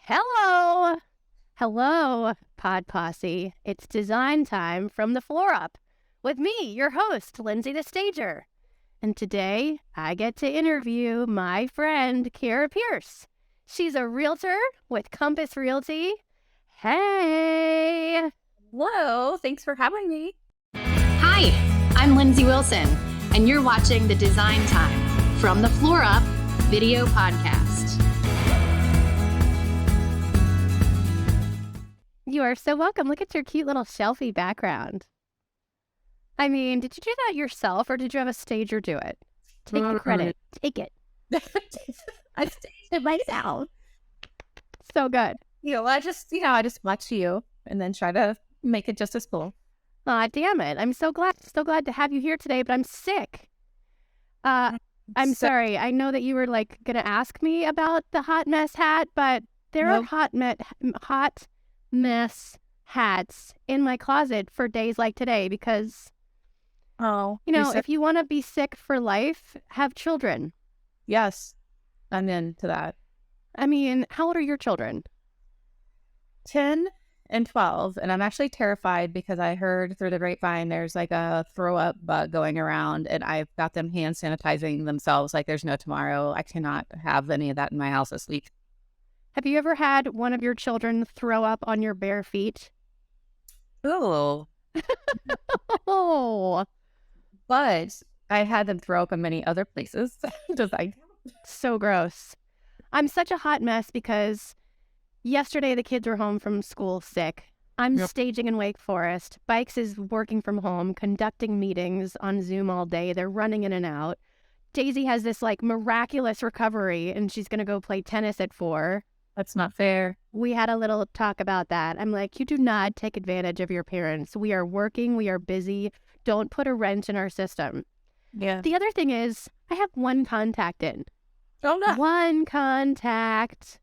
Hello. Hello, Pod Posse. It's design time from the floor up with me, your host, Lindsay the Stager. And today I get to interview my friend, Cara Pierce. She's a realtor with Compass Realty. Hey. Hello, thanks for having me. Hi, I'm Lindsay Wilson, and you're watching the Design Time from the Floor Up video podcast. You are so welcome. Look at your cute little shelfie background. I mean, did you do that yourself or did you have a stager do it? Take the credit. Take it. I staged it myself. So good. I just watch you and then try to make it just as cool. Aw, damn it. I'm so glad to have you here today, but I'm sick. I'm sorry. I know that you were gonna ask me about the hot mess hat, but there are hot mess hats in my closet for days like today because, if you want to be sick for life, have children. Yes, I'm into that. I mean, how old are your children? 10 and 12, and I'm actually terrified because I heard through the grapevine there's a throw up bug going around, and I've got them hand sanitizing themselves like there's no tomorrow. I cannot have any of that in my house this week. Have you ever had one of your children throw up on your bare feet? Oh. Oh. But I had them throw up in many other places. Does I? So gross. I'm such a hot mess because yesterday the kids were home from school sick. I'm staging in Wake Forest. Bikes is working from home, conducting meetings on Zoom all day. They're running in and out. Daisy has this miraculous recovery and she's going to go play tennis at 4. That's not fair. We had a little talk about that. I'm like, you do not take advantage of your parents. We are working. We are busy. Don't put a wrench in our system. Yeah. The other thing is I have one contact in. Oh, no. One contact.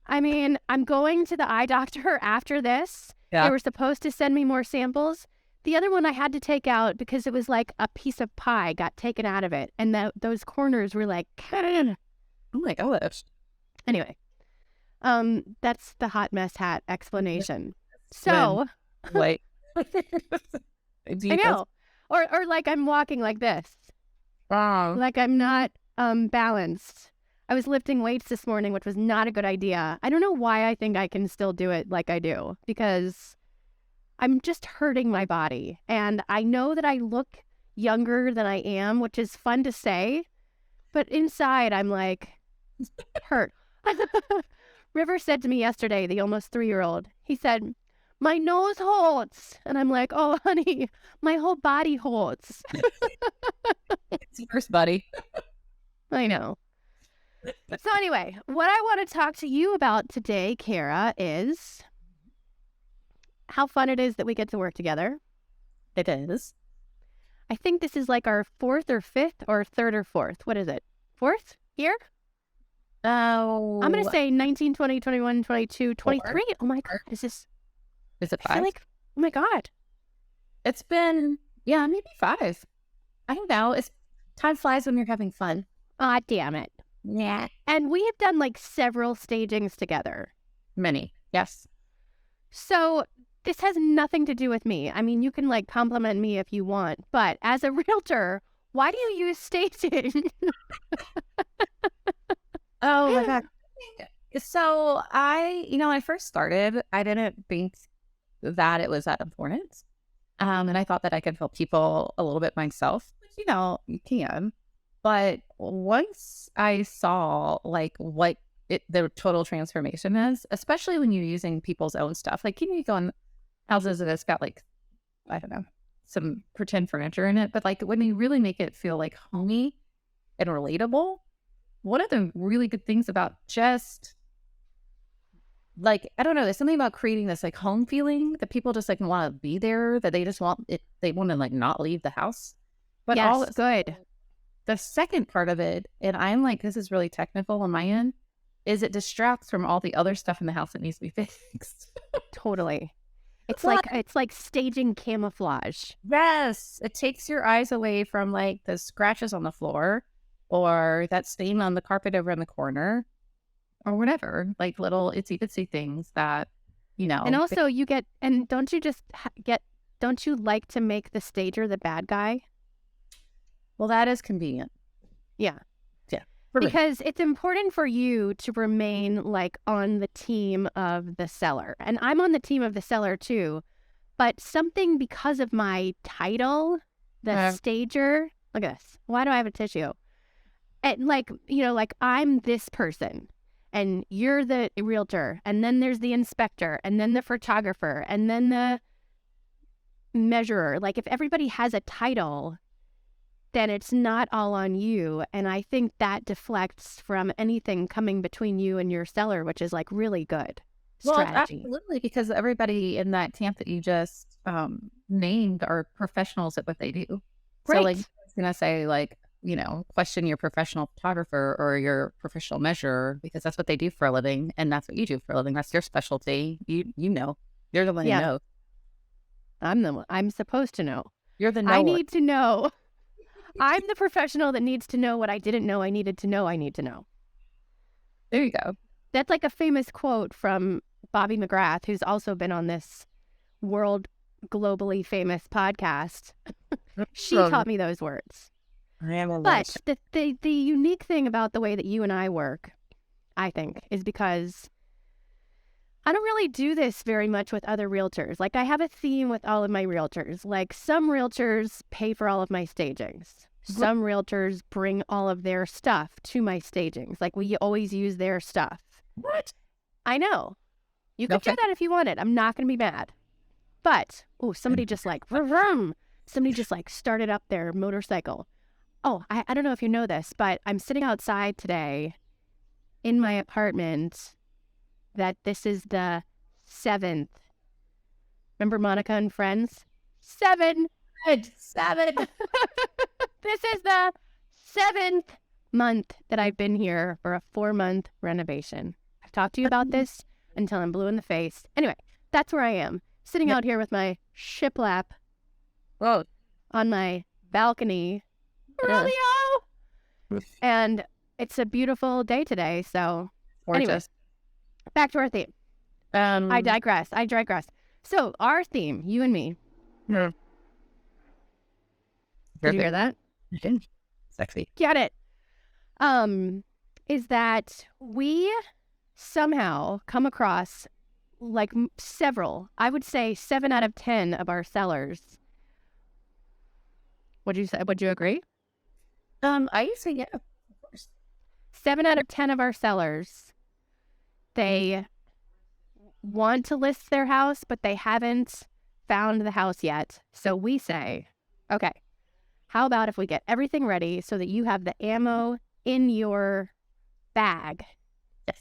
I mean, I'm going to the eye doctor after this. Yeah. They were supposed to send me more samples. The other one I had to take out because it was like a piece of pie got taken out of it. And those corners were oh my gosh. Anyway. That's the hot mess hat explanation. So, wait. I know. Or I'm walking like this. Wow. Like I'm not balanced. I was lifting weights this morning, which was not a good idea. I don't know why I think I can still do it like I do, because I'm just hurting my body. And I know that I look younger than I am, which is fun to say, but inside I'm hurt. River said to me yesterday, the almost 3-year-old, he said, my nose hurts. And I'm like, oh, honey, my whole body hurts. It's yours, buddy. I know. So anyway, what I want to talk to you about today, Cara, is how fun it is that we get to work together. It is. I think this is our 4th or 5th or 3rd or 4th. What is it? 4th year? Oh. I'm going to say 19, 20, 21, 22, 23. Oh my God. Is it 5? I feel oh my God. It's been, maybe 5. I don't know. Time flies when you're having fun. Aw, damn it. Yeah. And we have done several stagings together. Many. Yes. So this has nothing to do with me. I mean, you can compliment me if you want, but as a realtor, why do you use staging? Oh my God. So when I first started, I didn't think that it was that important. And I thought that I could help people a little bit myself, which, you can. But once I saw what the total transformation is, especially when you're using people's own stuff, you go in houses and it's got I don't know, some pretend furniture in it. But when you really make it feel homey and relatable, one of the really good things about just I don't know, there's something about creating this home feeling that people just want to be there, that they just want it, they want to not leave the house. But yes, good. The second part of it, and I'm this is really technical on my end, is it distracts from all the other stuff in the house that needs to be fixed. Totally. It's like staging camouflage. Yes. It takes your eyes away from the scratches on the floor or that stain on the carpet over in the corner or whatever, like little itsy bitsy things that, And also you get, and don't you just don't you like to make the stager the bad guy? well, that is convenient. Yeah. Yeah. For me. Because it's important for you to remain like on the team of the seller. And I'm on the team of the seller too. But something because of my title, the stager, look at this. Why do I have a tissue? And like, like I'm this person and you're the realtor. And then there's the inspector and then the photographer and then the measurer. Like if everybody has a title, then it's not all on you. And I think that deflects from anything coming between you and your seller, which is like really good strategy. Well, absolutely, because everybody in that camp that you just named are professionals at what they do. Right. So like, I was going to say like, question your professional photographer or your professional measurer, because that's what they do for a living. And that's what you do for a living. That's your specialty. You're the one who knows. I'm supposed to know. You're the knower. I need to know. I'm the professional that needs to know what I didn't know I needed to know I need to know. There you go. That's like a famous quote from Bobby McGrath, who's also been on this world globally famous podcast. She taught me those words. But the unique thing about the way that you and I work, I think, is because I don't really do this very much with other realtors. Like I have a theme with all of my realtors. Like some realtors pay for all of my stagings. Some realtors bring all of their stuff to my stagings. Like we always use their stuff. What? I know. You could do that if you wanted. I'm not going to be mad. But, somebody just like, vroom, somebody just like started up their motorcycle. Oh, I don't know if you know this, but I'm sitting outside today in my apartment that this is the 7th. Remember Monica and Friends? 7. 7. This is the 7th month that I've been here for a 4-month renovation. I've talked to you about this until I'm blue in the face. Anyway, that's where I am, sitting out here with my shiplap on my balcony. Rodeo! And it's a beautiful day today, so anyway, back to our theme. I digress. So our theme, you and me. Yeah. Did you hear that? Sexy. Get it. Is that we somehow come across like several, I would say 7 out of 10 of our sellers. Would you say? Would you agree? I say yeah, of course. 7 out of 10 of our sellers, they want to list their house, but they haven't found the house yet. So we say, okay, how about if we get everything ready so that you have the ammo in your bag,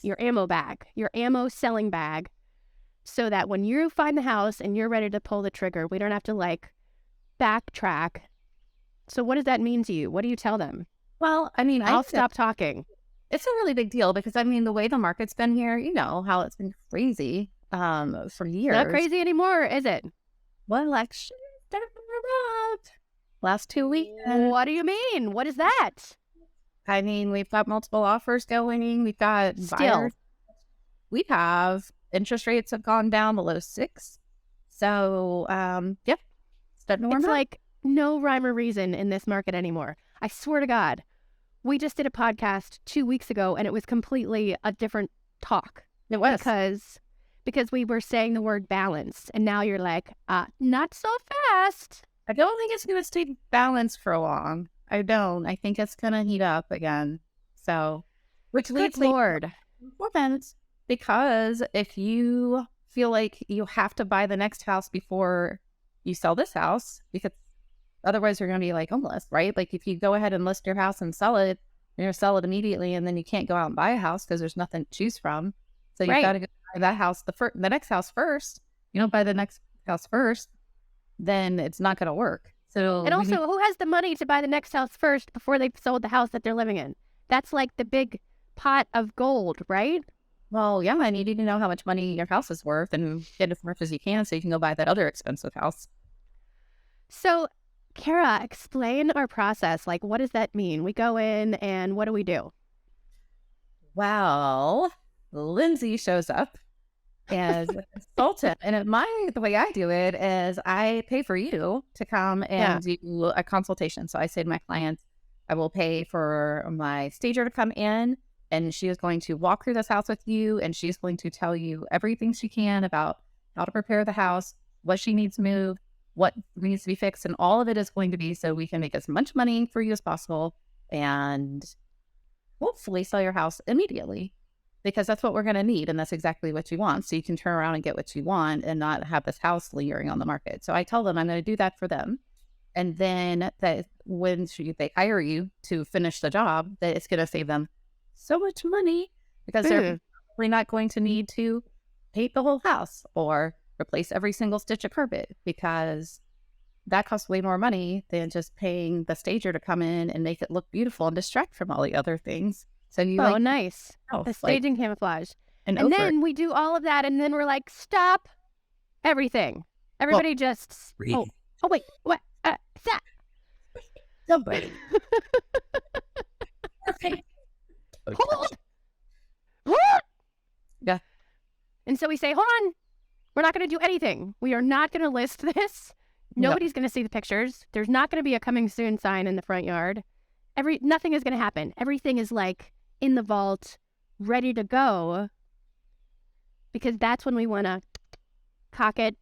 your ammo bag, your ammo selling bag, so that when you find the house and you're ready to pull the trigger, we don't have to like backtrack. So what does that mean to you? What do you tell them? Well, I mean, I'll stop talking. It's a really big deal because, I mean, the way the market's been here, you know, how it's been crazy for years. Not crazy anymore, is it? Well, election last 2 weeks. What do you mean? What is that? I mean, we've got multiple offers going. We've got buyers. We have interest rates have gone down below 6. So, yep. It's like no rhyme or reason in this market anymore. I swear to God, we just did a podcast 2 weeks ago and it was completely a different talk. It was. Because we were saying the word balance and now you're like, not so fast. I don't think it's going to stay balanced for long. I don't. I think it's going to heat up again. So, which leads me important, because if you feel like you have to buy the next house before you sell this house, because otherwise you're going to be like homeless, right? Like if you go ahead and list your house and sell it, you're going to sell it immediately, and then you can't go out and buy a house because there's nothing to choose from. So you've got to go buy that house, the next house first. You don't buy the next house first, then it's not going to work. So, and also, who has the money to buy the next house first before they've sold the house that they're living in? That's like the big pot of gold, right? Well, yeah, and you need to know how much money your house is worth and get as much as you can so you can go buy that other expensive house. So, Cara, explain our process. Like, what does that mean? We go in and what do we do? Well, Lindsay shows up as a consultant. And the way I do it is I pay for you to come and do a consultation. So I say to my clients, I will pay for my stager to come in, and she is going to walk through this house with you, and she's going to tell you everything she can about how to prepare the house, what she needs moved, what needs to be fixed, and all of it is going to be so we can make as much money for you as possible and hopefully sell your house immediately, because that's what we're going to need, and that's exactly what you want, so you can turn around and get what you want and not have this house lingering on the market. So I tell them I'm going to do that for them, and then that when they hire you to finish the job, that it's going to save them so much money, because they're probably not going to need to paint the whole house or replace every single stitch of carpet, because that costs way more money than just paying the stager to come in and make it look beautiful and distract from all the other things. So you nice. The staging camouflage. And then we do all of that, and then we're like, stop everything. Everybody just oh wait, what? That. Somebody. Perfect. Yeah. And so we say, hold on. We're not going to do anything. We are not going to list this. Nobody's going to see the pictures. There's not going to be a coming soon sign in the front yard. Nothing is going to happen. Everything is like in the vault, ready to go, because that's when we want to cock it.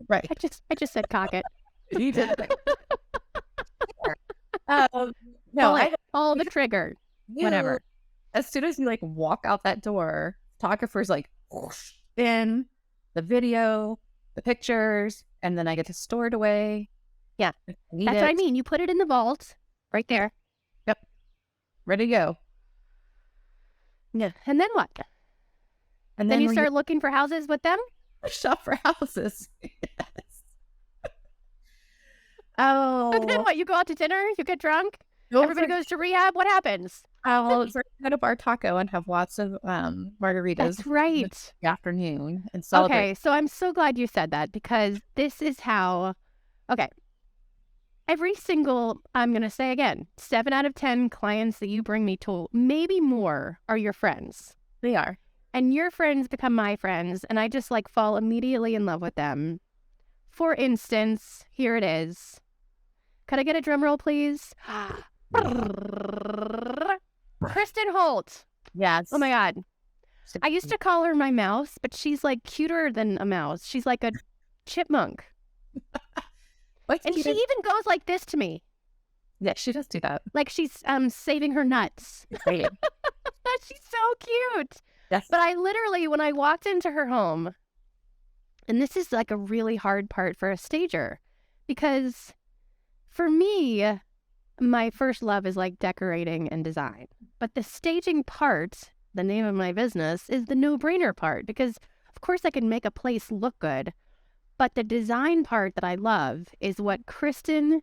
Right. I just said cock it. You did. All the trigger. Whatever. As soon as you walk out that door, photographer's whoosh, in the video, the pictures, and then I get to store it away. Yeah. That's what I mean. You put it in the vault right there. Yep. Ready to go. Yeah. And then what? And then you start looking for houses with them? Shop for houses. Yes. And then what? You go out to dinner? You get drunk? Everybody goes to rehab? What happens? We'll go to Bar Taco and have lots of margaritas. That's right. In the afternoon and celebrate. Okay, so I'm so glad you said that, because this is how. Okay, every single, I'm gonna say again, 7 out of 10 clients that you bring me to, maybe more, are your friends. They are, and your friends become my friends, and I just fall immediately in love with them. For instance, here it is. Could I get a drum roll, please? Kristen Holt. Yes. Oh my God. I used to call her my mouse, but she's cuter than a mouse. She's like a chipmunk. And she even goes like this to me. Yeah, she does do that. Like she's saving her nuts. She's so cute. Yes. But I literally, when I walked into her home, and this is a really hard part for a stager, because for me, my first love is decorating and design. But the staging part, the name of my business, is the no-brainer part, because of course I can make a place look good. But the design part that I love is what Kristen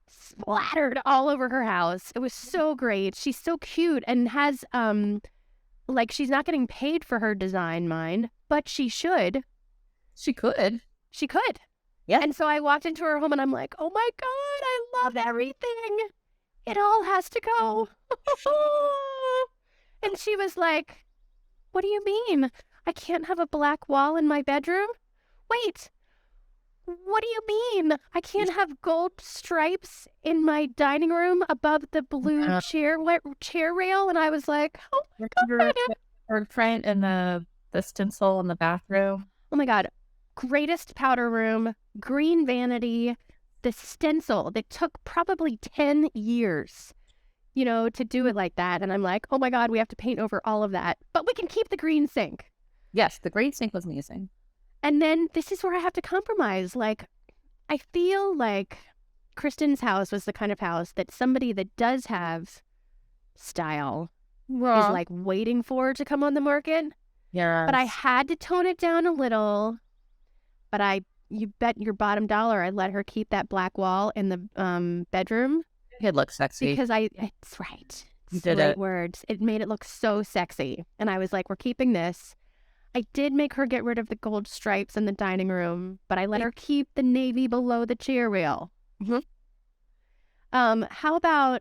splattered all over her house. It was so great. She's so cute and has, she's not getting paid for her design, mind, but she should. She could. She could. Yeah. And so I walked into her home and I'm like, oh my God, I love everything. It all has to go. And she was like, what do you mean? I can't have a black wall in my bedroom? Wait, what do you mean? I can't have gold stripes in my dining room above the blue chair rail? And I was like, oh my God. Or print in the stencil in the bathroom. Oh my God. Greatest powder room, green vanity, the stencil that took probably 10 years, to do it like that. And I'm like, oh my God, we have to paint over all of that. But we can keep the green sink. Yes, the green sink was amazing. And then this is where I have to compromise. I feel like Kristen's house was the kind of house that somebody that does have style is waiting for to come on the market. Yeah. But I had to tone it down a little. But you bet your bottom dollar I let her keep that black wall in the bedroom. It looks sexy. Because it's right. You did right it. Words. It made it look so sexy. And I was like, we're keeping this. I did make her get rid of the gold stripes in the dining room, but I let her keep the navy below the chair rail. Mm-hmm. How about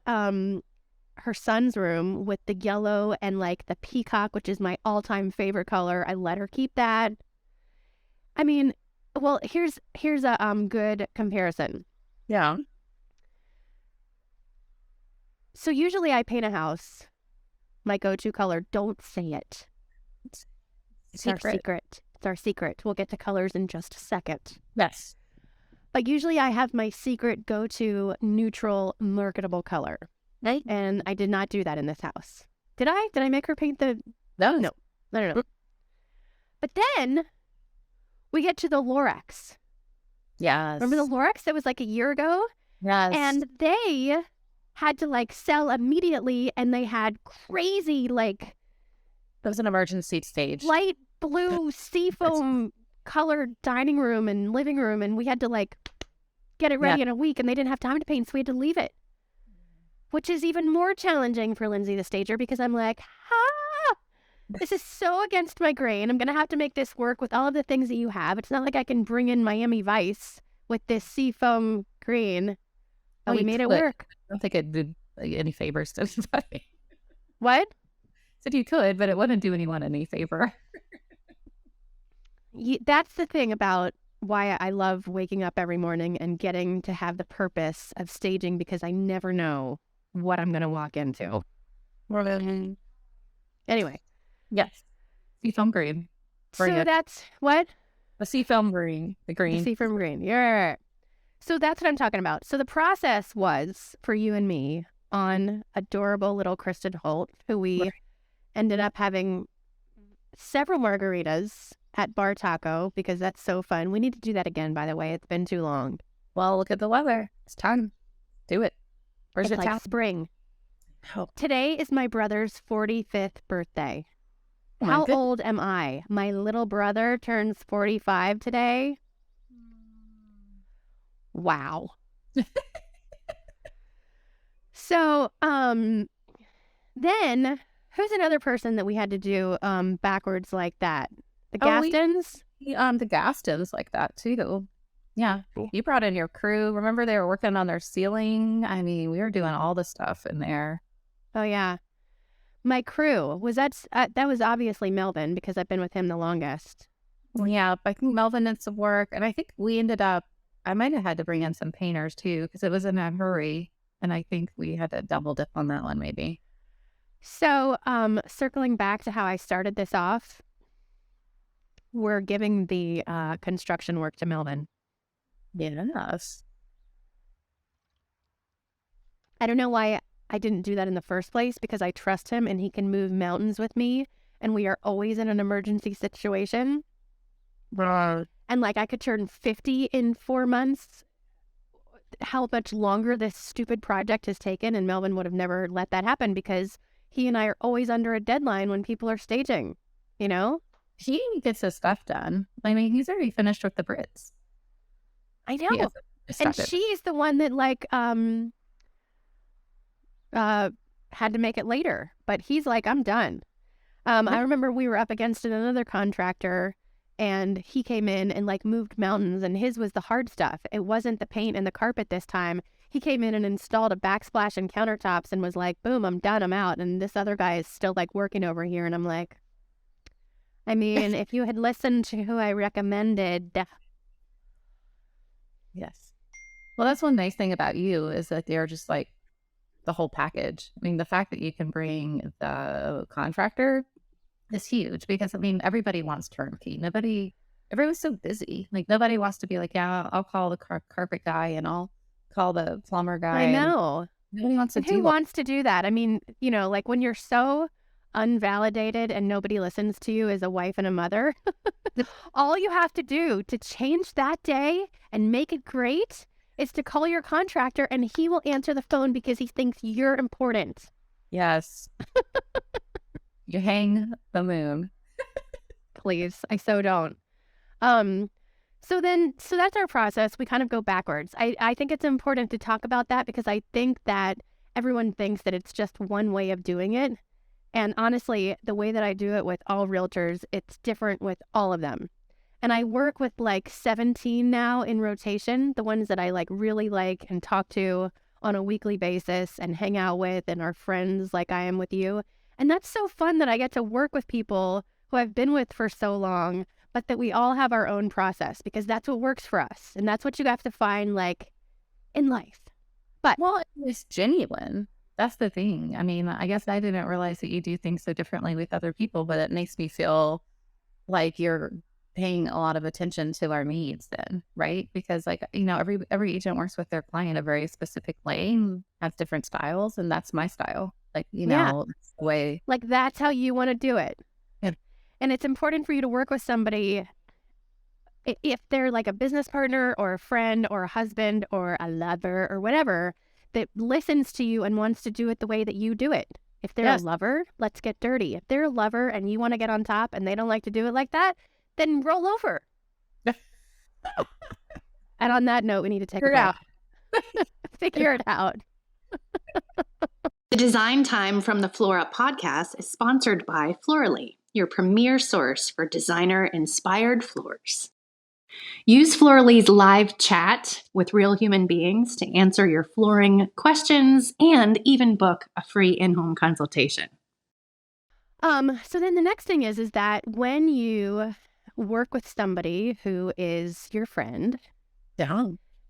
her son's room with the yellow and like the peacock, which is my all-time favorite color. I let her keep that. I mean, well, here's a good comparison. Yeah. So usually I paint a house. My go-to color, don't say it. It's our secret. It's our secret. We'll get to colors in just a second. Yes. But usually I have my secret go-to neutral marketable color. Right. And I did not do that in this house. Did I? Did I make her paint the... No. No. But then we get to the Lorax. Yes. Remember the Lorax that was like a year ago? Yes. And they had to like sell immediately, and they had crazy like... That was an emergency stage. Light blue seafoam colored dining room and living room, and we had to like get it ready in a week, and they didn't have time to paint, so we had to leave it. Which is even more challenging for Lindsay the Stager, because I'm like, this is so against my grain. I'm going to have to make this work with all of the things that you have. It's not like I can bring in Miami Vice with this seafoam green. And we made it work. I don't think it did any favors to anybody. What? Said you could, but it wouldn't do anyone any favor. That's the thing about why I love waking up every morning and getting to have the purpose of staging, because I never know what I'm going to walk into. Anyway. Yes. Seafoam green. So that's what? The seafoam green. The green. The seafoam green. Yeah. So that's what I'm talking about. So the process was for you and me on adorable little Kristen Holt, who we ended up having several margaritas at Bar Taco, because that's so fun. We need to do that again, by the way. It's been too long. Well, look at the weather. It's time. Do it. Where's It's it? like spring. Oh. Today is my brother's 45th birthday. How old am I? My little brother turns 45 today. Wow. So, then who's another person that we had to do backwards like that? The Gastons? The Gastons like that too. Yeah. You brought in your crew. Remember they were working on their ceiling? I mean, we were doing all the stuff in there. Oh yeah. My crew was that was obviously Melvin, because I've been with him the longest. Yeah, I think Melvin did some work, and I think we ended up, I might have had to bring in some painters too, because it was in a hurry, and I think we had to double dip on that one maybe. So, circling back to how I started this off, we're giving the construction work to Melvin. Yes. I don't know why I didn't do that in the first place, because I trust him and he can move mountains with me, and we are always in an emergency situation. And like I could turn 50 in 4 months. How much longer this stupid project has taken, and Melvin would have never let that happen, because he and I are always under a deadline when people are staging, you know? He gets his stuff done. I mean, he's already finished with the Brits. I know. And she's the one that like had to make it later, but he's like, I'm done. I remember we were up against another contractor, and he came in and like moved mountains, and his was the hard stuff. It wasn't the paint and the carpet this time. He came in and installed a backsplash and countertops and was like, boom, I'm done, I'm out. And this other guy is still like working over here, and I'm like, I mean, if you had listened to who I recommended. Yes. Well, that's one nice thing about you, is that they're just like the whole package. I mean, the fact that you can bring the contractor is huge, because I mean, everybody wants turnkey. Everyone's so busy. Like nobody wants to be like, yeah, I'll call the carpet guy and I'll call the plumber guy. I know. Nobody wants to do. Who wants to do that? I mean, you know, like when you're so unvalidated and nobody listens to you as a wife and a mother, all you have to do to change that day and make it great is to call your contractor, and he will answer the phone because he thinks you're important. Yes. You hang the moon. Please. I so don't. So that's our process. We kind of go backwards. I think it's important to talk about that, because I think that everyone thinks that it's just one way of doing it. And honestly, the way that I do it with all realtors, it's different with all of them. And I work with like 17 now in rotation, the ones that I like really like and talk to on a weekly basis and hang out with and are friends like I am with you. And that's so fun that I get to work with people who I've been with for so long, but that we all have our own process because that's what works for us. And that's what you have to find like in life. But Well, it's genuine. That's the thing. I mean, I guess I didn't realize that you do things so differently with other people, but it makes me feel like you're paying a lot of attention to our needs then, right? Because like, every agent works with their client a very specific way and has different styles, and that's my style. Like, it's the way. like that's how you want to do it. Yeah. And it's important for you to work with somebody if they're like a business partner or a friend or a husband or a lover or whatever that listens to you and wants to do it the way that you do it. If they're a lover, let's get dirty. If they're a lover and you want to get on top and they don't like to do it like that, then roll over. And on that note, we need to take it out. Figure it out. The Design Time from the Flora podcast is sponsored by Florally, your premier source for designer-inspired floors. Use Florally's live chat with real human beings to answer your flooring questions and even book a free in-home consultation. So then the next thing is that when you work with somebody who is your friend,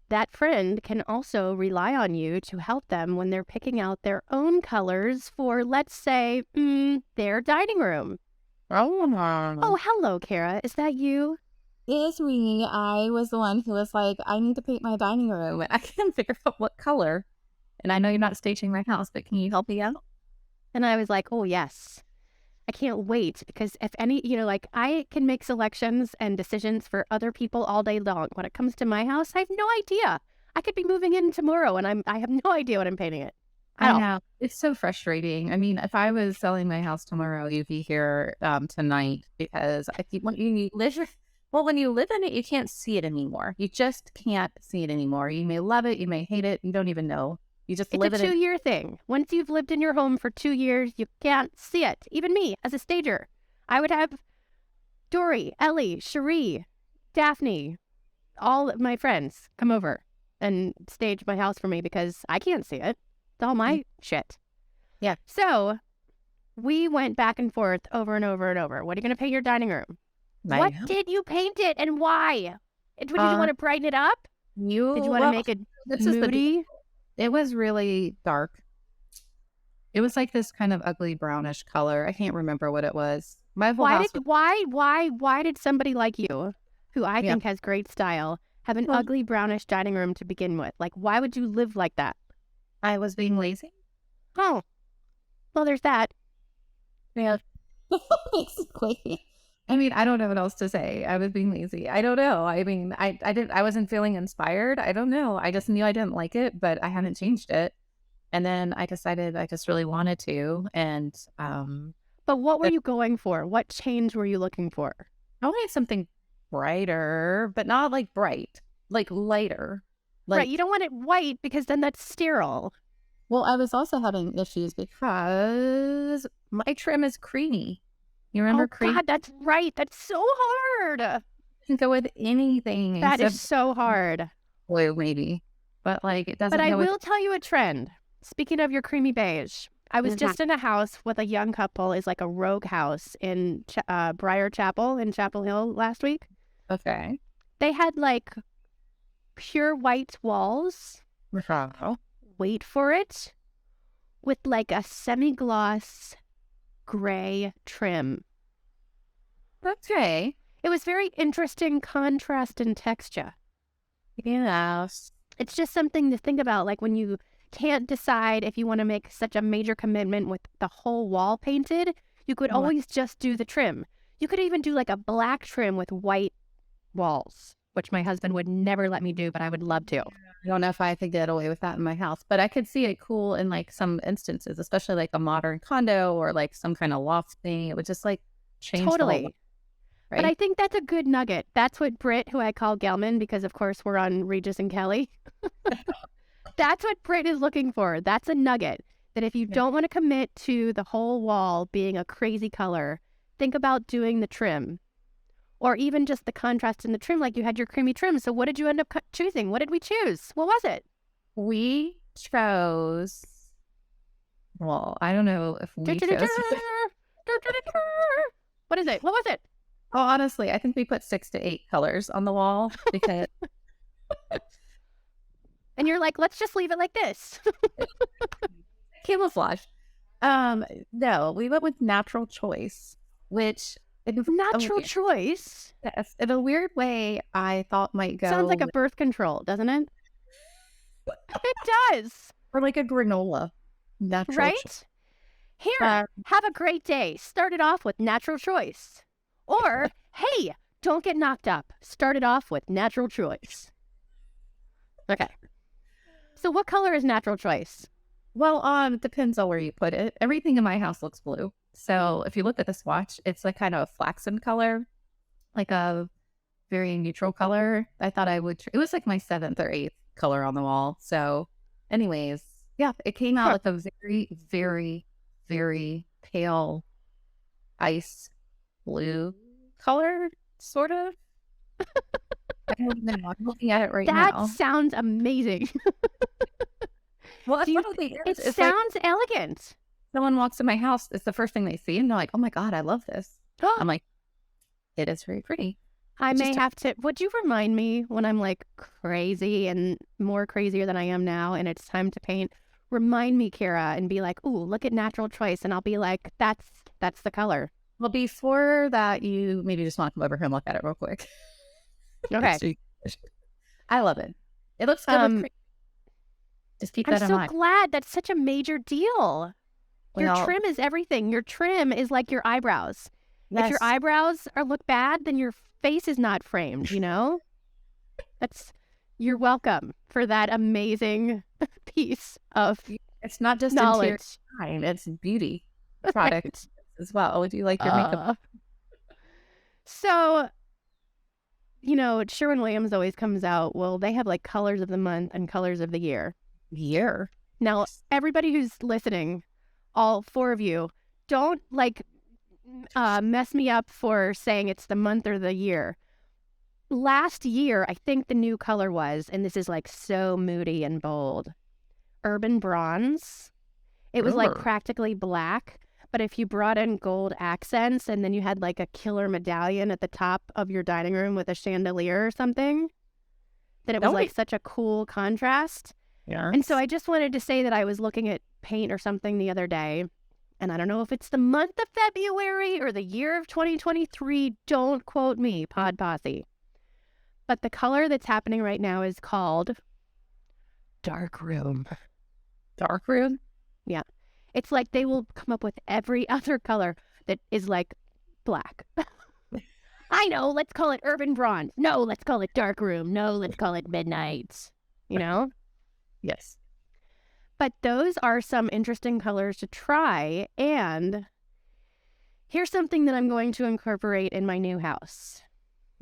that friend can also rely on you to help them when they're picking out their own colors for, let's say, their dining room. Oh, hello, Cara. Is that you? It's me. I was the one who was like, I need to paint my dining room, and I can't figure out what color. And I know you're not staging my house, but can you help me out? And I was like, oh, yes. I can't wait because if any, I can make selections and decisions for other people all day long. When it comes to my house, I have no idea. I could be moving in tomorrow and I have no idea what I'm painting it. I know. It's so frustrating. I mean, if I was selling my house tomorrow, you'd be here tonight because when you live in it, you can't see it anymore. You just can't see it anymore. You may love it. You may hate it. You don't even know. You just live in it. It's a 2-year thing. Once you've lived in your home for 2 years, you can't see it. Even me, as a stager, I would have Dory, Ellie, Cherie, Daphne, all of my friends come over and stage my house for me because I can't see it. It's all my shit. Yeah. So we went back and forth over and over and over. What are you going to paint your dining room? What did you paint it and why? Did you want to brighten it up? Did you want to make it moody? It was really dark. It was like this kind of ugly brownish color. I can't remember what it was. My whole house. Why did somebody like you, who I think has great style, have an ugly brownish dining room to begin with? Like, why would you live like that? I was being lazy. Oh, well, there's that. Yeah. Basically. I mean, I don't know what else to say. I was being lazy. I don't know. I mean, I wasn't feeling inspired. I don't know. I just knew I didn't like it, but I hadn't changed it. And then I decided I just really wanted to. And, but what were you going for? What change were you looking for? I wanted something brighter, but not like bright, like lighter. Right. You don't want it white because then that's sterile. Well, I was also having issues because my trim is creamy. You remember cream? God, that's right. That's so hard. You can go with anything. That is so hard. Blue, maybe. But like, it doesn't. But I will tell you a trend. Speaking of your creamy beige, I was just in a house with a young couple. It's like a rogue house in Briar Chapel in Chapel Hill last week. Okay. They had like pure white walls. Wait for it. With like a semi-gloss gray trim. Okay. It was very interesting contrast and texture. Yes. It's just something to think about, like when you can't decide if you want to make such a major commitment with the whole wall painted, you could always just do the trim. You could even do like a black trim with white walls, which my husband would never let me do, but I would love to. I don't know if I could get away with that in my house, but I could see it cool in like some instances, especially like a modern condo or like some kind of loft thing. It would just like change totally. The whole, right? But I think that's a good nugget. That's what Britt, who I call Gelman, because of course we're on Regis and Kelly. That's what Britt is looking for. That's a nugget. That if you don't want to commit to the whole wall being a crazy color, think about doing the trim. Or even just the contrast in the trim, like you had your creamy trim. So what did you end up choosing? What did we choose? What was it? We chose. Well, I don't know if we chose. What is it? What was it? Oh, honestly, I think we put 6 to 8 colors on the wall because And you're like, let's just leave it like this. camouflage. No, we went with natural choice, which Natural choice. yes, in a weird way I thought might go Sounds like a birth control, doesn't it? It does. or like a granola. Natural Right? choice. Here, have a great day. Start it off with natural choice. Or, hey, don't get knocked up. Start it off with natural choice. Okay. So what color is natural choice? Well, it depends on where you put it. Everything in my house looks blue. So if you look at the swatch, it's like kind of a flaxen color, like a very neutral color. I thought I would. It was like my 7th or 8th color on the wall. So, anyways, yeah, it came out like a very, very, very pale ice blue color, sort of. I don't even know. I'm looking at it right That now. sounds amazing. Well, Do you- it It it's sounds like elegant. someone walks in my house, it's the first thing they see, and they're like, "Oh my god, I love this." I'm like, "It is very pretty." I may Just- have to. Would you remind me when I'm like crazy and more crazier than I am now, and it's time to paint? Remind me, Cara, and be like, "Ooh, look at natural choice," and I'll be like, "That's the color." Well, before that, you maybe just want to come over here and look at it real quick. Okay. I love it. It looks good. With just keep I'm that in so mind. glad. That's such a major deal. Your Well, trim is everything. Your trim is like your eyebrows. If your yes. eyebrows look bad, then your face is not framed, you know? You're welcome for that amazing piece of It's not just interior knowledge. design, it's beauty product as well. Would you like your makeup? So, Sherwin-Williams always comes out, well, they have like colors of the month and colors of the year. Year? Now, everybody who's listening, all 4 of you, don't mess me up for saying it's the month or the year. Last year, I think the new color was, and this is like so moody and bold, urban bronze. It was like practically black, but if you brought in gold accents and then you had like a killer medallion at the top of your dining room with a chandelier or something, then it was like such a cool contrast. Yeah. And so I just wanted to say that I was looking at paint or something the other day, and I don't know if it's the month of February or the year of 2023. Don't quote me, Pod Posse. But the color that's happening right now is called dark room. Dark room? Yeah. It's like they will come up with every other color that is like black. I know, let's call it urban bronze. No, let's call it dark room. No, let's call it midnight. You know? Yes. But those are some interesting colors to try. And here's something that I'm going to incorporate in my new house.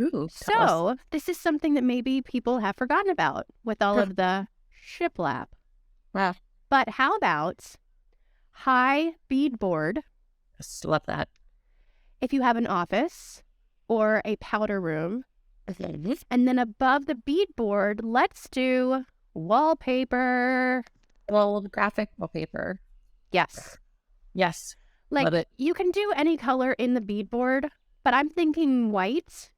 Ooh. So this is something that maybe people have forgotten about with all of the shiplap. Wow. But how about high beadboard Just love that. if you have an office or a powder room? And then above the beadboard, let's do wallpaper. Well, graphic wallpaper. Yes. Yes. Like Love it. you can do any color in the beadboard, but I'm thinking white.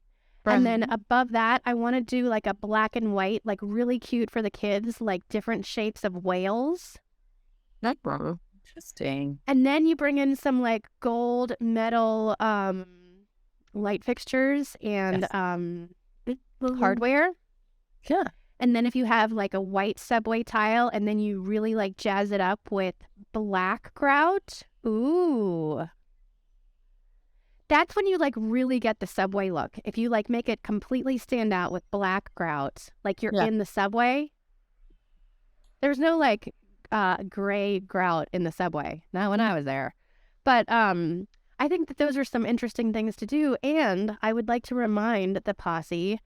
And then above that, I want to do like a black and white, like really cute for the kids, like different shapes of whales. That's interesting. And then you bring in some like gold metal light fixtures and hardware. Yeah. And then if you have like a white subway tile and then you really like jazz it up with black grout. Ooh. That's when you like really get the subway look. If you like make it completely stand out with black grout, like you're in the subway. There's no like gray grout in the subway. Not when I was there. But I think that those are some interesting things to do. And I would like to remind the posse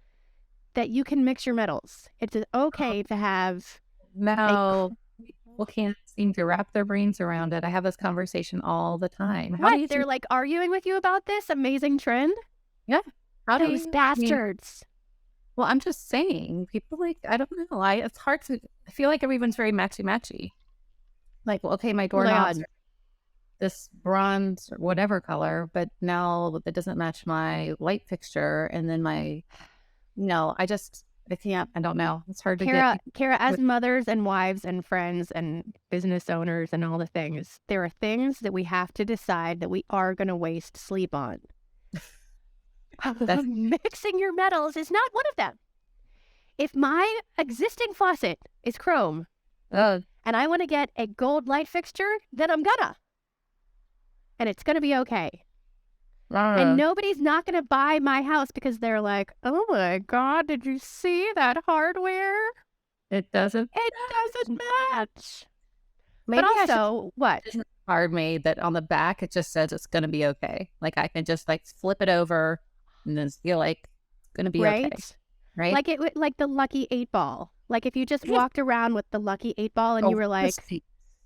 that you can mix your metals. It's okay to have No, people can't seem to wrap their brains around it. I have this conversation all the time. How do you They're like arguing with you about this amazing trend? How do Those you bastards. Well, I'm just saying, people like, I don't know. It's hard to, I feel like everyone's very matchy-matchy. Like, well, okay, my doorknobs are this bronze or whatever color, but now that doesn't match my light fixture. And then no, I can't, I don't know. It's hard to Cara, get. Cara, as mothers and wives and friends and business owners and all the things, there are things that we have to decide that we are going to waste sleep on. Mixing your metals is not one of them. If my existing faucet is chrome and I want to get a gold light fixture, then I'm gonna. And it's going to be okay. And nobody's not going to buy my house because they're like, oh my God, did you see that hardware? It doesn't match. Maybe but also, what? It's hard made that on the back, it just says it's going to be okay. Like I can just like flip it over and then feel like it's going to be okay. Right? Like the lucky 8-ball. Like if you just walked around with the lucky 8-ball and you were like,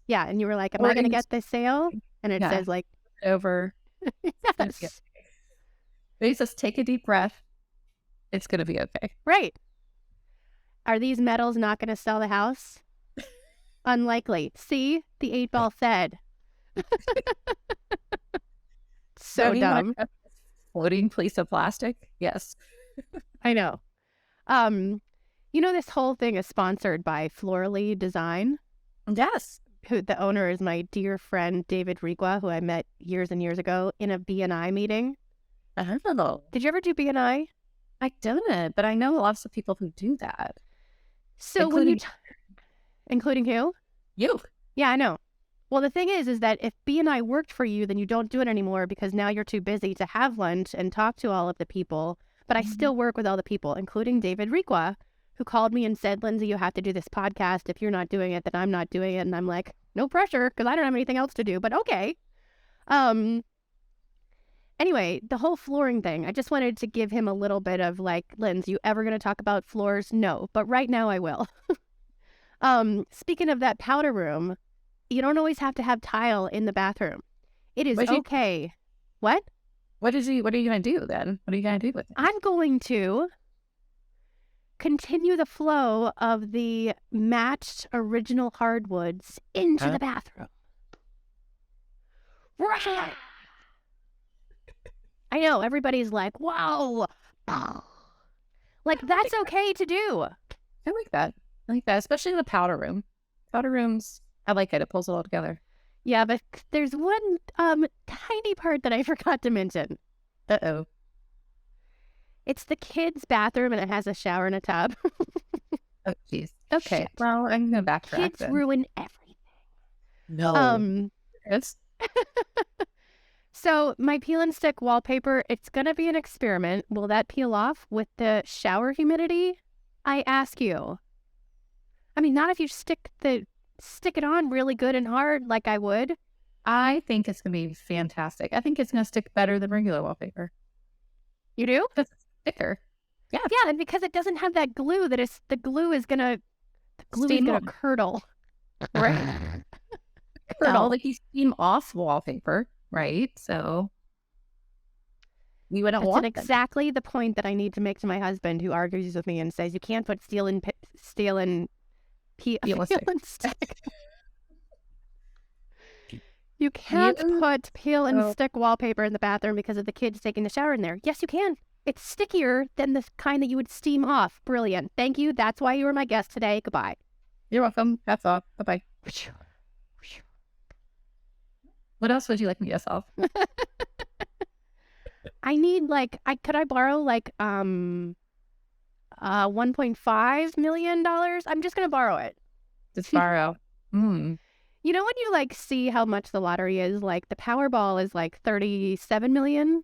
and you were like, am I going to get this sale? And it says like, over. Yes. They just take a deep breath. It's going to be okay. Right. Are these metals not going to sell the house? Unlikely. See, the 8-ball said. So dumb. Like a floating piece of plastic. Yes. I know. You know, this whole thing is sponsored by Florally Design. Yes. Who the owner is my dear friend David Riqua, who I met years and years ago in a BNI meeting. I don't know. Did you ever do BNI? I didn't, but I know lots of people who do that. So including including who? You. Yeah, I know. Well, the thing is that if BNI worked for you, then you don't do it anymore because now you're too busy to have lunch and talk to all of the people. But I still work with all the people, including David Riqua, who called me and said, Lindsay, you have to do this podcast. If you're not doing it, then I'm not doing it. And I'm like, no pressure, because I don't have anything else to do, but okay. Anyway, the whole flooring thing, I just wanted to give him a little bit of like, Lindsay, you ever going to talk about floors? No, but right now I will. Speaking of that powder room, you don't always have to have tile in the bathroom. It is okay. What? What are you going to do then? What are you going to do with it? I'm going to continue the flow of the matched original hardwoods into the bathroom. I know, everybody's like, wow. Like, that's okay to do. I like that. Especially in the powder room. Powder rooms, I like it. It pulls it all together. Yeah, but there's one tiny part that I forgot to mention. Uh-oh. It's the kids' bathroom, and it has a shower and a tub. Oh, jeez. Okay. Shit. Well, I'm going to backtrack. Kids ruin everything. No. Yes. So my peel and stick wallpaper, it's going to be an experiment. Will that peel off with the shower humidity? I ask you. I mean, not if you stick it on really good and hard like I would. I think it's going to be fantastic. I think it's going to stick better than regular wallpaper. You do? Because it's thicker. Yeah. Yeah, and because it doesn't have that glue the glue is going to curdle. Right. Curdle, like you steam off wallpaper, right? So we wouldn't want That's exactly the point that I need to make to my husband, who argues with me and says you can't put peel and stick. You can't put peel and stick wallpaper in the bathroom because of the kids taking the shower in there. Yes, you can. It's stickier than the kind that you would steam off. Brilliant. Thank you. That's why you were my guest today. Goodbye. You're welcome. Hats off. Bye-bye. What else would you like me to solve? I need could I borrow $1.5 million? I'm just gonna borrow it. Just borrow. You know when you see how much the lottery is? Like the Powerball is 37 million,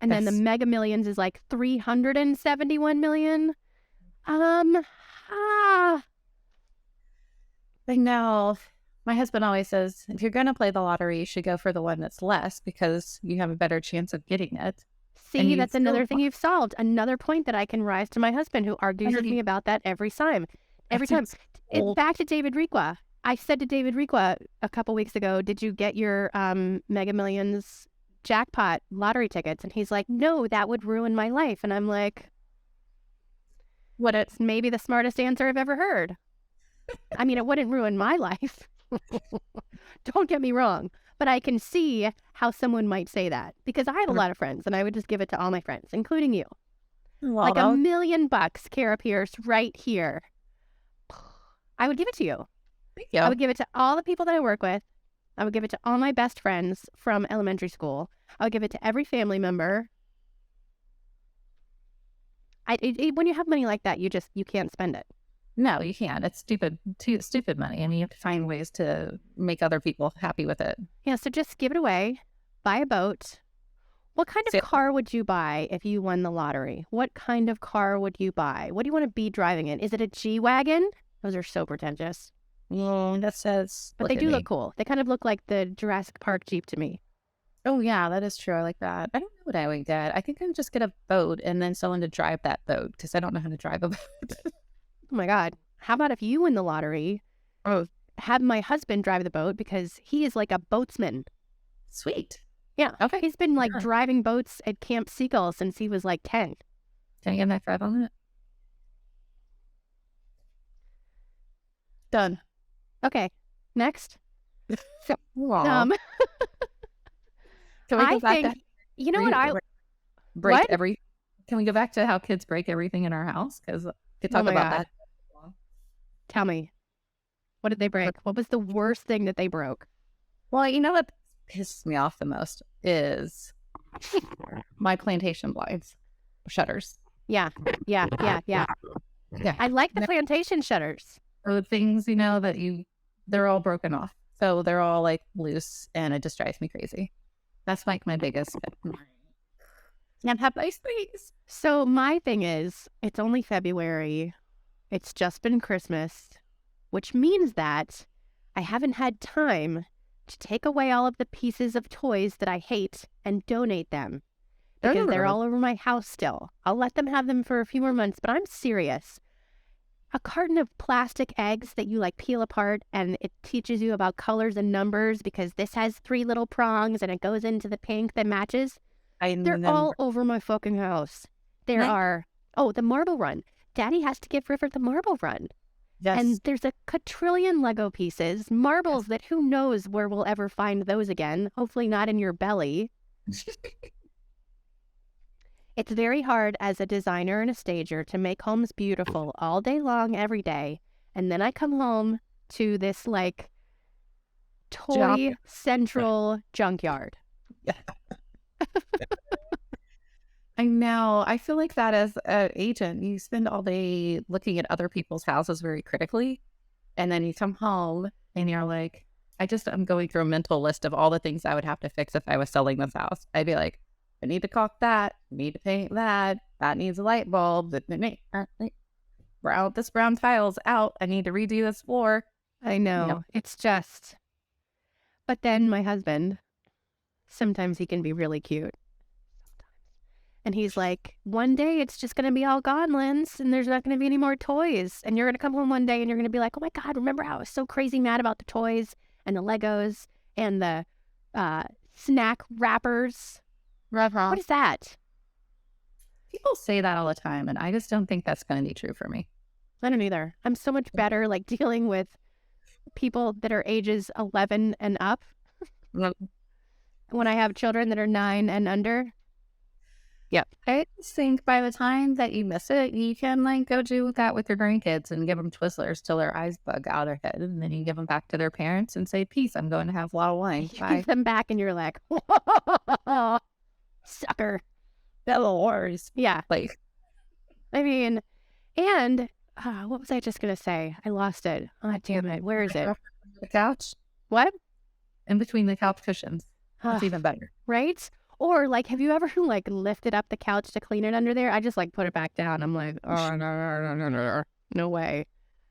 and then the Mega Millions is 371 million. I know. My husband always says, if you're going to play the lottery, you should go for the one that's less because you have a better chance of getting it. See, that's another thing you've solved. Another point that I can rise to my husband, who argues with me about that every time. Back to David Riqua. I said to David Riqua a couple weeks ago, did you get your Mega Millions jackpot lottery tickets? And he's like, no, that would ruin my life. And I'm like, what it's maybe the smartest answer I've ever heard. I mean, it wouldn't ruin my life. Don't get me wrong. But I can see how someone might say that because I have a lot of friends and I would just give it to all my friends, including you. Well, Like $1 million, Cara Pierce, right here. I would give it to you. thank you. I would give it to all the people that I work with. I would give it to all my best friends from elementary school. I would give it to every family member. When you have money like that, you can't spend it. No, you can't. It's stupid money, and you have to find ways to make other people happy with it. Yeah, so just give it away. Buy a boat. What kind of car would you buy if you won the lottery? What kind of car would you buy? What do you want to be driving in? Is it a G-Wagon? Those are so pretentious. That says, but they do look cool. They kind of look like the Jurassic Park Jeep to me. Oh, yeah, that is true. I like that. I don't know what I would get. I think I'd just get a boat and then someone to drive that boat because I don't know how to drive a boat. Oh, my God. How about if you win the lottery, have my husband drive the boat because he is like a boatsman. Sweet. Yeah. Okay. He's been like driving boats at Camp Seagull since he was like 10. Can I get my friend on it? Done. Okay. Next. Can we go I back think, to you know what I... break What? every... Can we go back to how kids break everything in our house? Because we could talk about that. Tell me. What did they break? What was the worst thing that they broke? Well, you know what pisses me off the most is my plantation blinds. Shutters. Yeah. I like the plantation shutters. Or the things, that they're all broken off. So they're all like loose and it just drives me crazy. That's like my biggest pet. Can't have nice things. So my thing is, it's only February. It's just been Christmas, which means that I haven't had time to take away all of the pieces of toys that I hate and donate them because they're all over my house still. I'll let them have them for a few more months, but I'm serious. A carton of plastic eggs that you like peel apart and it teaches you about colors and numbers because this has 3 little prongs and it goes into the pink that matches. They're all over my fucking house. There are, the marble run. Daddy has to give River the marble run. Yes. And there's a quadrillion Lego pieces, marbles that who knows where we'll ever find those again. Hopefully not in your belly. It's very hard as a designer and a stager to make homes beautiful all day long, every day. And then I come home to this like toy central junkyard. Yeah. I know. I feel like that as an agent, you spend all day looking at other people's houses very critically. And then you come home and you're like, I'm going through a mental list of all the things I would have to fix if I was selling this house. I'd be like, I need to caulk that, I need to paint that needs a light bulb, this brown tile's out, I need to redo this floor. I know. It's just, but then my husband, sometimes he can be really cute. And he's like, one day it's just going to be all gone, Linz, and there's not going to be any more toys. And you're going to come home one day and you're going to be like, oh my God, remember how I was so crazy mad about the toys and the Legos and the snack wrappers? What is that? People say that all the time, and I just don't think that's going to be true for me. I don't either. I'm so much better like dealing with people that are ages 11 and up when I have children that are 9 and under. Yep. I just think by the time that you miss it, you can like go do that with your grandkids and give them Twizzlers till their eyes bug out of their head. And then you give them back to their parents and say, peace, I'm going to have a lot of wine. You give them back and you're like, sucker. Fellow wars. Yeah. Like, I mean, and what was I just going to say? I lost it. Oh, damn it. Where is it? The couch? What? In between the couch cushions. That's even better. Right? Or like, have you ever like lifted up the couch to clean it under there? I just like put it back down. I'm like, oh, no way.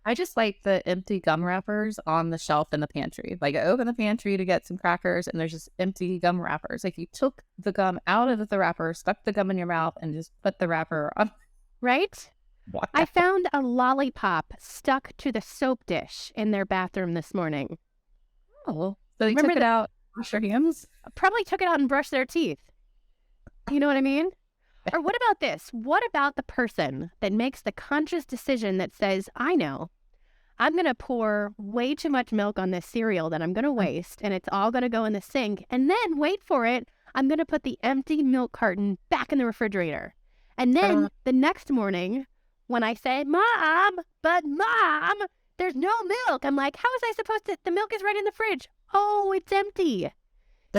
I just like the empty gum wrappers on the shelf in the pantry. Like I open the pantry to get some crackers and there's just empty gum wrappers. Like you took the gum out of the wrapper, stuck the gum in your mouth and just put the wrapper on. Right? I found a lollipop stuck to the soap dish in their bathroom this morning. Oh, so they took it out, wash your hands? Probably took it out and brushed their teeth. You know what I mean? Or what about this? What about the person that makes the conscious decision that says, I know, I'm going to pour way too much milk on this cereal that I'm going to waste, and it's all going to go in the sink. And then, wait for it, I'm going to put the empty milk carton back in the refrigerator. And then the next morning, when I say, Mom, there's no milk. I'm like, how was I supposed to? The milk is right in the fridge. Oh, it's empty.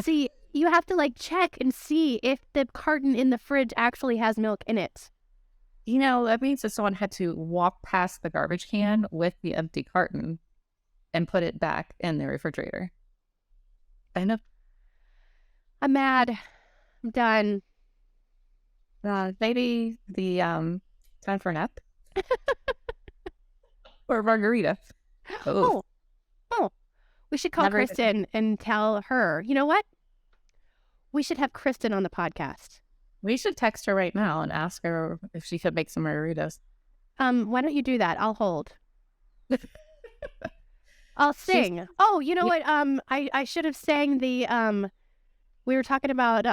See, you have to like check and see if the carton in the fridge actually has milk in it. You know, that means that someone had to walk past the garbage can with the empty carton and put it back in the refrigerator. I know. I'm mad. I'm done. Maybe the time for a nap or a margarita. Oh, we should call Kristen and tell her. You know what? We should have Kristen on the podcast. We should text her right now and ask her if she could make some margaritas. Why don't you do that? I'll hold. I'll sing. You know what? I should have sang the we were talking about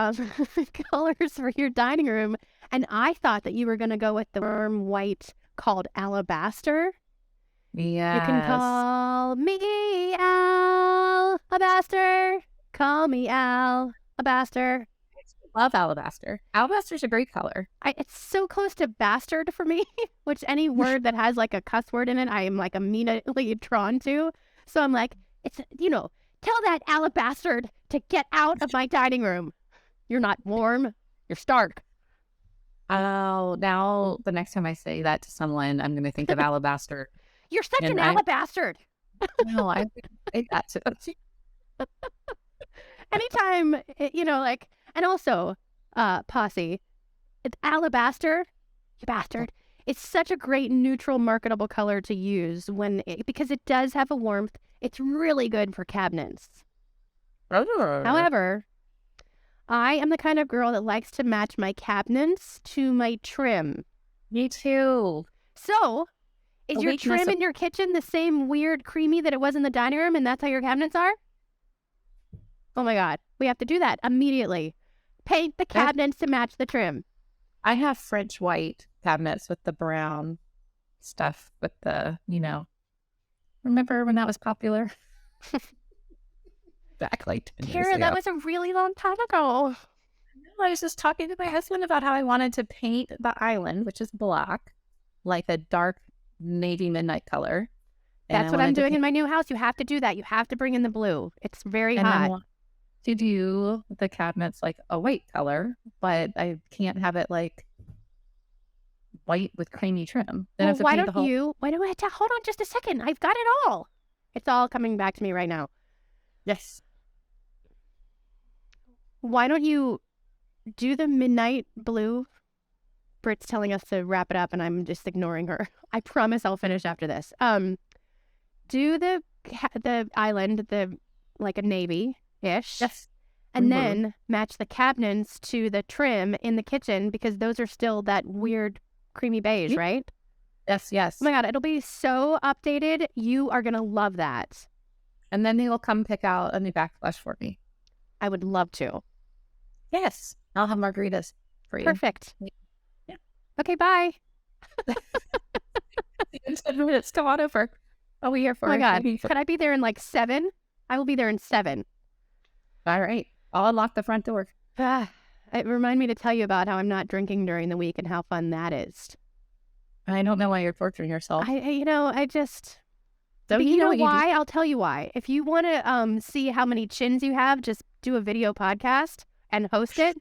colors for your dining room, and I thought that you were going to go with the warm white called Alabaster. Yeah. You can call me Alabaster. Call me Alabaster. Love alabaster. Alabaster's a great color. It's so close to bastard for me, which any word that has like a cuss word in it, I am like immediately drawn to. So I'm like, it's, tell that alabaster to get out of my dining room. You're not warm. You're stark. Oh, now the next time I say that to someone, I'm going to think of alabaster. You're such an alabaster. No, I got to. Anytime, and also, Posse, it's alabaster, you bastard. It's such a great neutral marketable color to use because it does have a warmth. It's really good for cabinets. However, I am the kind of girl that likes to match my cabinets to my trim. Me too. So, is your trim in your kitchen the same weird creamy that it was in the dining room, and that's how your cabinets are? Oh my God, we have to do that immediately. Paint the cabinets to match the trim. I have French white cabinets with the brown stuff with the, remember when that was popular? Back like 10 years Cara, ago. that was a really long time ago. I was just talking to my husband about how I wanted to paint the island, which is black, like a dark navy midnight color. That's what I'm doing in my new house. You have to do that. You have to bring in the blue. It's very hot. To do the cabinets like a white color, but I can't have it like white with creamy trim. Then why don't hold on just a second. I've got it all. It's all coming back to me right now. Yes. Why don't you do the midnight blue? Britt's telling us to wrap it up and I'm just ignoring her. I promise I'll finish after this. Do the island, like a navy-ish. Yes. And then match the cabinets to the trim in the kitchen because those are still that weird creamy beige, right? Yes. Oh my God, it'll be so updated. You are going to love that. And then they will come pick out a new backsplash for me. I would love to. Yes. I'll have margaritas for you. Perfect. Yeah. Okay, bye. In 10 minutes. Come on over. I'll be here for Oh my God. Could I be there in like 7? I will be there in 7. All right. I'll unlock the front door. It reminded me to tell you about how I'm not drinking during the week and how fun that is. I don't know why you're torturing yourself. I just... So you know why? I'll tell you why. If you want to see how many chins you have, just do a video podcast and host it.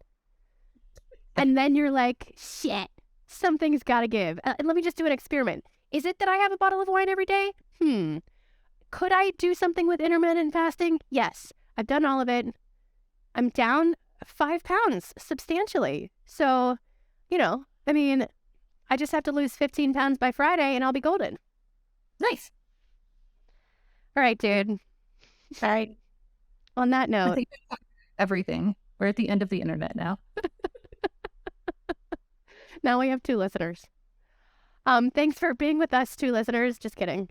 And then you're like, shit, something's got to give. Let me just do an experiment. Is it that I have a bottle of wine every day? Could I do something with intermittent fasting? Yes. I've done all of it. I'm down 5 pounds substantially. So, I just have to lose 15 pounds by Friday and I'll be golden. Nice. All right, dude. All right. On that note. I think everything. We're at the end of the internet now. Now we have 2 listeners. Thanks for being with us, 2 listeners. Just kidding.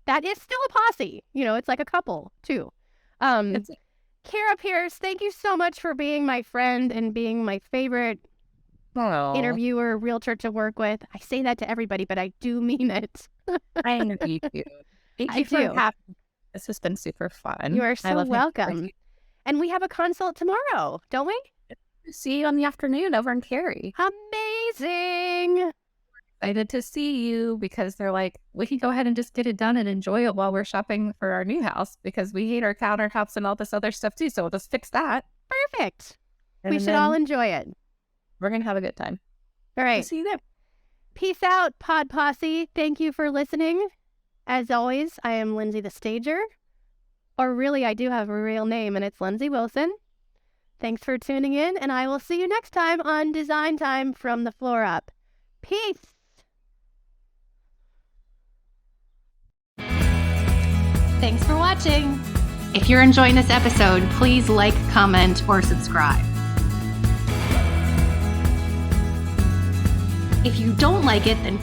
That is still a posse. It's like a couple, too. Cara Pierce, thank you so much for being my friend and being my favorite Oh, interviewer, realtor to work with. I say that to everybody, but I do mean it. I know you do. Thank I you for do. having me. This has been super fun. You are I so love hanging out with welcome. And we have a consult tomorrow, don't we? you. See you in the afternoon over in Cary. Amazing. Excited to see you because they're like, we can go ahead and just get it done and enjoy it while we're shopping for our new house because we hate our countertops and all this other stuff too. So we'll just fix that. Perfect. And We should then all enjoy it. we're going to have a good time. All right. See you there. Peace out, Pod Posse. Thank you for listening. As always, I am Lindsay the Stager. Or really, I do have a real name, and it's Lindsay Wilson. Thanks for tuning in, and I will see you next time on Design Time from the Floor Up. Peace. Thanks for watching. If you're enjoying this episode, please like, comment, or subscribe. If you don't like it, then